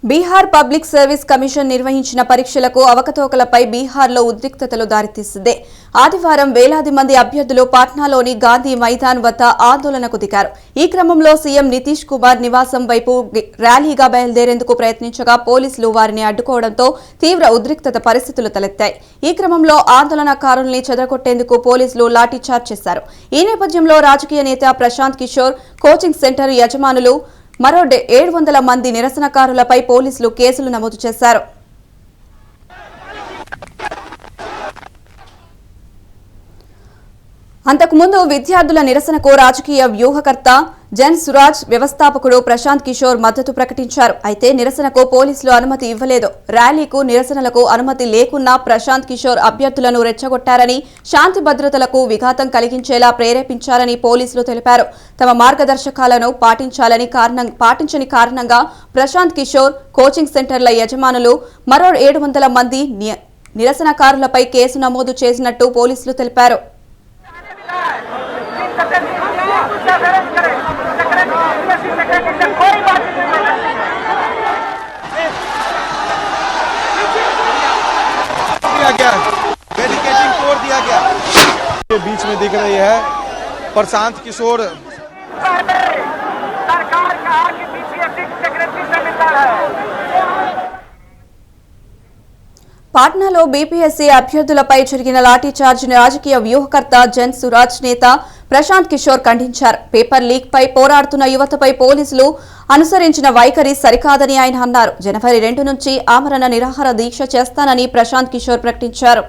Bihar public service commission నిర్వహించిన పరీక్షలకు అవకతవకలపై బీహార్లో ఉద్రిక్తతలు దారితీసింది. ఆదివారం వేలాది మంది అభ్యర్థులు పాట్నాలోని గాంధీ మైదాన్ వద్ద ఆందోళనకు దిగారు. ఈ క్రమంలో సీఎం నితీష్ కుమార్ నివాసం వైపు ర్యాలీగా బయలుదేరేందుకు ప్రయత్నించగా పోలీసులు వారిని అడ్డుకోవడంతో తీవ్ర ఉద్రిక్తత పరిస్థితులు తలెత్తాయి. ఈ క్రమంలో ఆందోళనకారుల్ని చెదరగొట్టేందుకు పోలీసులు లాఠీచార్జ్ చేశారు. ఈ నేపథ్యంలో రాజకీయ నేత ప్రశాంత్ కిషోర్, కోచింగ్ సెంటర్ యజమానులు మరో 700 మంది నిరసనకారులపై పోలీసులు కేసులు నమోదు చేశారు. అంతకుముందు విద్యార్థుల నిరసనకు రాజకీయ వ్యూహకర్త జన్ సురాజ్, వ్యవస్థాపకుడు ప్రశాంత్ కిషోర్ మద్దతు ప్రకటించారు. అయితే నిరసనకు పోలీసులు అనుమతి ఇవ్వలేదు. ర్యాలీకు, నిరసనలకు అనుమతి లేకున్నా ప్రశాంత్ కిషోర్ అభ్యర్థులను రెచ్చగొట్టారని, శాంతి భద్రతలకు విఘాతం కలిగించేలా ప్రేరేపించారని పోలీసులు తెలిపారు. తమ మార్గదర్శకాలను పాటించని కారణంగా ప్రశాంత్ కిషోర్, కోచింగ్ సెంటర్ల యజమానులు మరో 700 మంది నిరసనకారులపై కేసు నమోదు చేసినట్టు పోలీసులు తెలిపారు. बैरिकेडिंग तोड़ दिया गया। ये बीच में दिख रही है प्रशांत किशोर। सरकार कहा कि बीपीएससी सेक्रेटरी से मिलता है। పాట్నాలో బీపీఎస్సీ అభ్యర్థులపై జరిగిన లాఠీచార్జ్ రాజకీయ వ్యూహకర్త జన్ సురాజ్, నేత ప్రశాంత్ కిషోర్ ఖండించారు. పేపర్ లీక్ పై పోరాడుతున్న యువతపై పోలీసులు అనుసరించిన వైఖరి సరికాదని ఆయన అన్నారు. జనవరి 2 నుంచి ఆమరణ నిరాహార దీక్ష చేస్తానని ప్రశాంత్ కిషోర్ ప్రకటించారు.